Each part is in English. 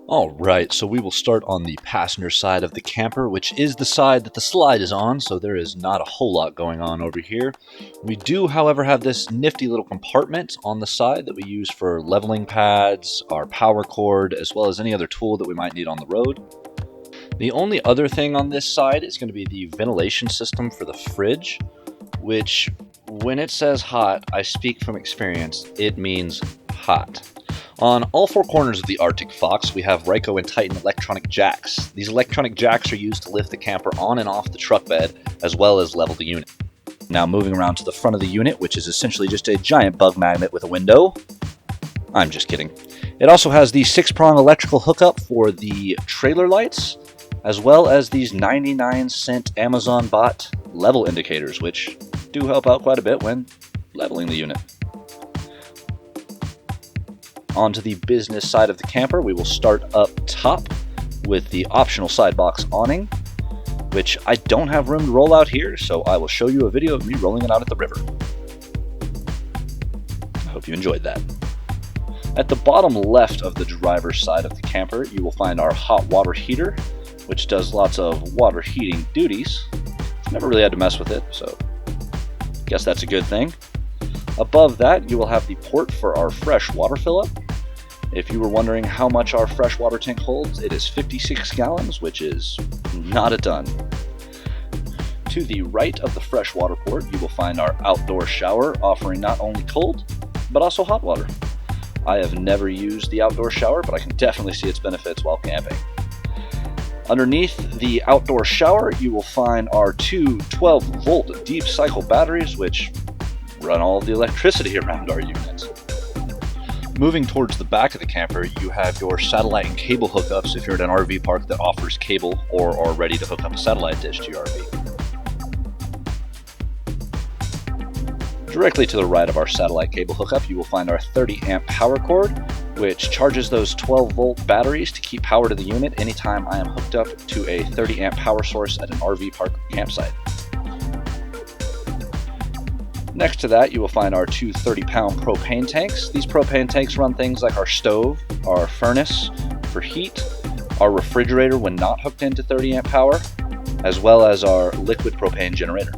Alright, so we will start on the passenger side of the camper, which is the side that the slide is on, so there is not a whole lot going on over here. We do, however, have this nifty little compartment on the side that we use for leveling pads, our power cord, as well as any other tool that we might need on the road. The only other thing on this side is going to be the ventilation system for the fridge, which, when it says hot, I speak from experience, it means hot. On all four corners of the Arctic Fox, we have Ryco and Titan electronic jacks. These electronic jacks are used to lift the camper on and off the truck bed, as well as level the unit. Now moving around to the front of the unit, which is essentially just a giant bug magnet with a window. I'm just kidding. It also has the 6-prong electrical hookup for the trailer lights, as well as these 99-cent Amazon bought level indicators, which do help out quite a bit when leveling the unit. Onto the business side of the camper, we will start up top with the optional side box awning, which I don't have room to roll out here, so I will show you a video of me rolling it out at the river. I hope you enjoyed that. At the bottom left of the driver's side of the camper, you will find our hot water heater, which does lots of water heating duties. Never really had to mess with it, so guess that's a good thing. Above that, you will have the port for our fresh water fill-up. If you were wondering how much our freshwater tank holds, it is 56 gallons, which is not a ton. To the right of the freshwater port, you will find our outdoor shower, offering not only cold, but also hot water. I have never used the outdoor shower, but I can definitely see its benefits while camping. Underneath the outdoor shower, you will find our two 12-volt deep cycle batteries, which run all of the electricity around our unit. Moving towards the back of the camper, you have your satellite and cable hookups if you're at an RV park that offers cable or are ready to hook up a satellite dish to your RV. Directly to the right of our satellite cable hookup, you will find our 30-amp power cord, which charges those 12-volt batteries to keep power to the unit anytime I am hooked up to a 30-amp power source at an RV park campsite. Next to that, you will find our two 30-pound propane tanks. These propane tanks run things like our stove, our furnace for heat, our refrigerator when not hooked into 30-amp power, as well as our liquid propane generator.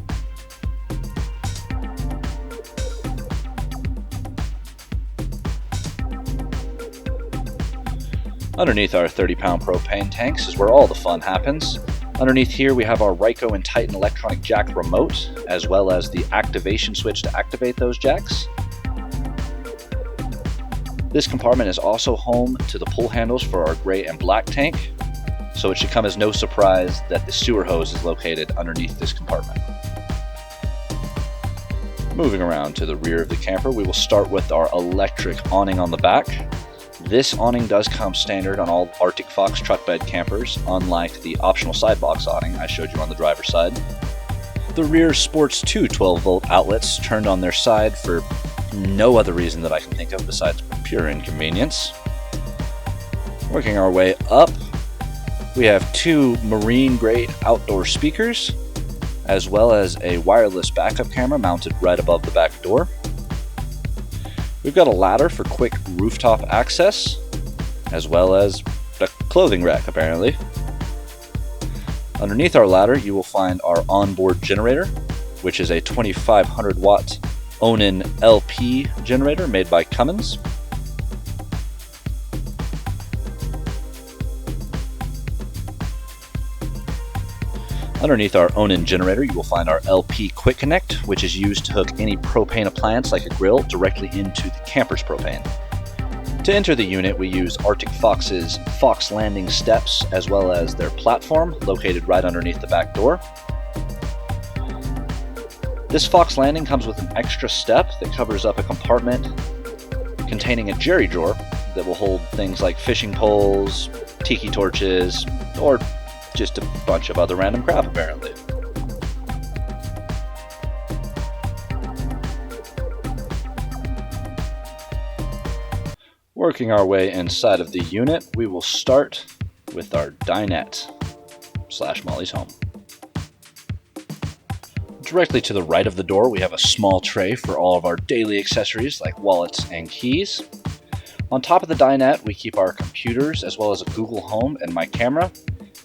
Underneath our 30-pound propane tanks is where all the fun happens. Underneath here we have our Ryco and Titan electronic jack remote, as well as the activation switch to activate those jacks. This compartment is also home to the pull handles for our gray and black tank, so it should come as no surprise that the sewer hose is located underneath this compartment. Moving around to the rear of the camper, we will start with our electric awning on the back. This awning does come standard on all Arctic Fox truck bed campers, unlike the optional side box awning I showed you on the driver's side. The rear sports two 12-volt outlets turned on their side for no other reason that I can think of besides pure inconvenience. Working our way up, we have two marine-grade outdoor speakers, as well as a wireless backup camera mounted right above the back door. We've got a ladder for quick rooftop access, as well as a clothing rack, apparently. Underneath our ladder, you will find our onboard generator, which is a 2500 watt Onan LP generator made by Cummins. Underneath our Onan generator, you will find our LP Quick Connect, which is used to hook any propane appliance like a grill directly into the camper's propane. To enter the unit, we use Arctic Fox's Fox Landing steps, as well as their platform, located right underneath the back door. This Fox Landing comes with an extra step that covers up a compartment containing a jerry drawer that will hold things like fishing poles, tiki torches, or just a bunch of other random crap, apparently. Working our way inside of the unit, we will start with our dinette / Molly's home. Directly to the right of the door, we have a small tray for all of our daily accessories like wallets and keys. On top of the dinette, we keep our computers as well as a Google Home and my camera,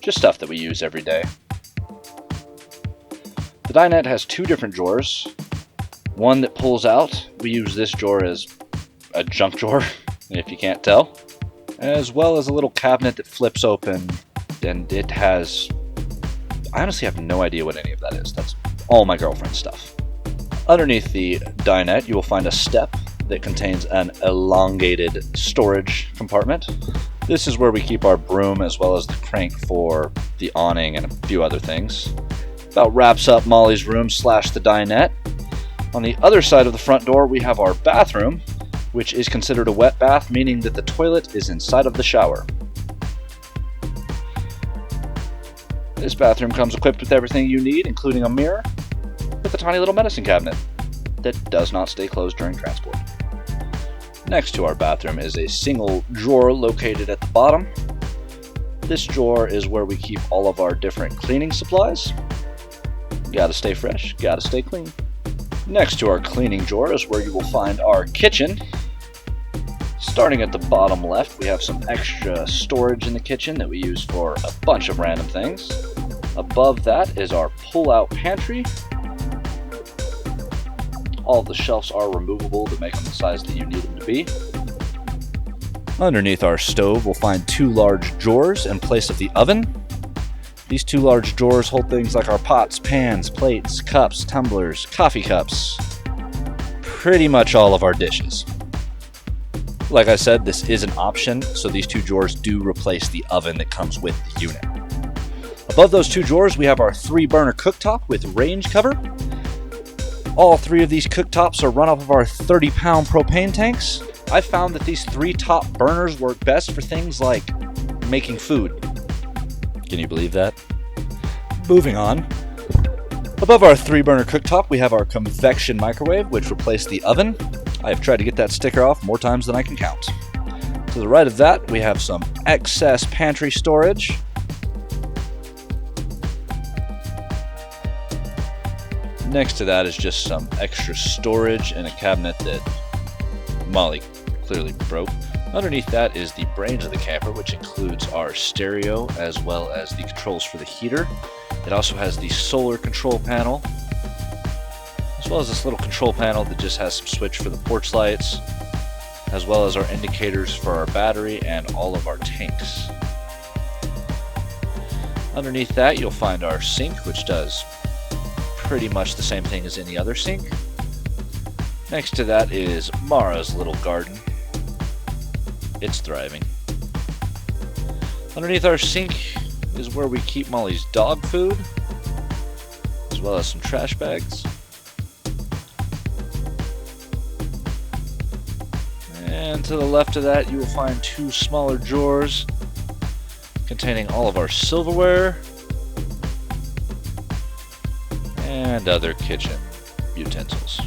just stuff that we use every day. The dinette has two different drawers. One that pulls out, we use this drawer as a junk drawer, if you can't tell, as well as a little cabinet that flips open, and it has, I honestly have no idea what any of that is. That's all my girlfriend's stuff. Underneath the dinette, you will find a step that contains an elongated storage compartment. This is where we keep our broom as well as the crank for the awning and a few other things. About wraps up Molly's room / the dinette. On the other side of the front door, we have our bathroom, which is considered a wet bath, meaning that the toilet is inside of the shower. This bathroom comes equipped with everything you need, including a mirror with a tiny little medicine cabinet that does not stay closed during transport. Next to our bathroom is a single drawer located at the bottom. This drawer is where we keep all of our different cleaning supplies. Gotta stay fresh, gotta stay clean. Next to our cleaning drawer is where you will find our kitchen. Starting at the bottom left, we have some extra storage in the kitchen that we use for a bunch of random things. Above that is our pull-out pantry. All of the shelves are removable to make them the size that you need them to be. Underneath our stove, we'll find two large drawers in place of the oven. These two large drawers hold things like our pots, pans, plates, cups, tumblers, coffee cups. Pretty much all of our dishes. Like I said, this is an option, so these two drawers do replace the oven that comes with the unit. Above those two drawers, we have our 3-burner cooktop with range cover. All 3 of these cooktops are run off of our 30-pound propane tanks. I found that these 3 top burners work best for things like making food. Can you believe that? Moving on. Above our 3-burner cooktop, we have our convection microwave, which replaced the oven. I have tried to get that sticker off more times than I can count. To the right of that, we have some excess pantry storage. Next to that is just some extra storage in a cabinet that Molly clearly broke. Underneath that is the brains of the camper, which includes our stereo as well as the controls for the heater. It also has the solar control panel, as well as this little control panel that just has some switch for the porch lights, as well as our indicators for our battery and all of our tanks. Underneath that, you'll find our sink, which does pretty much the same thing as any other sink. Next to that is Mara's little garden. It's thriving. Underneath our sink is where we keep Molly's dog food, as well as some trash bags. And to the left of that, you will find 2 smaller drawers containing all of our silverware and other kitchen utensils.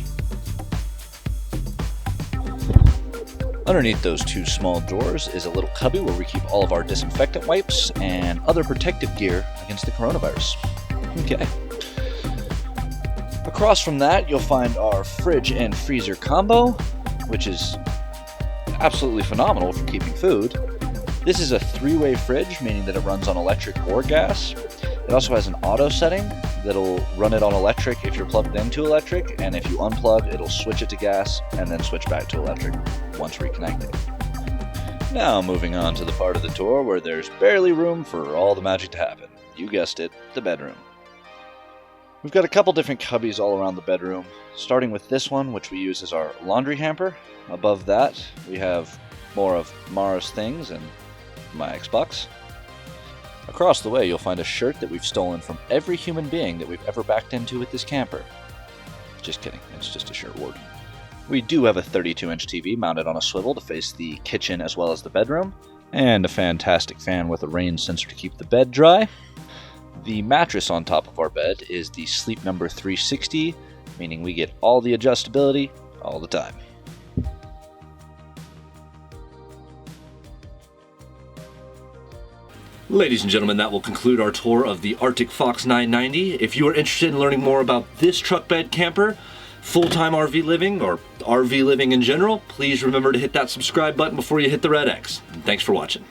Underneath those 2 small drawers is a little cubby where we keep all of our disinfectant wipes and other protective gear against the coronavirus. Okay. Across from that, you'll find our fridge and freezer combo, which is absolutely phenomenal for keeping food. This is a 3-way fridge, meaning that it runs on electric or gas. It also has an auto setting that'll run it on electric if you're plugged into electric, and if you unplug, it'll switch it to gas and then switch back to electric once reconnected. Now moving on to the part of the tour where there's barely room for all the magic to happen. You guessed it, the bedroom. We've got a couple different cubbies all around the bedroom, starting with this one, which we use as our laundry hamper. Above that, we have more of Mara's things and my Xbox. Across the way, you'll find a shirt that we've stolen from every human being that we've ever backed into with this camper. Just kidding, it's just a shirt ward. We do have a 32-inch TV mounted on a swivel to face the kitchen as well as the bedroom, and a fantastic fan with a rain sensor to keep the bed dry. The mattress on top of our bed is the Sleep Number 360, meaning we get all the adjustability all the time. Ladies and gentlemen, that will conclude our tour of the Arctic Fox 990. If you are interested in learning more about this truck bed camper, full-time RV living or RV living in general, please remember to hit that subscribe button before you hit the red X. And thanks for watching.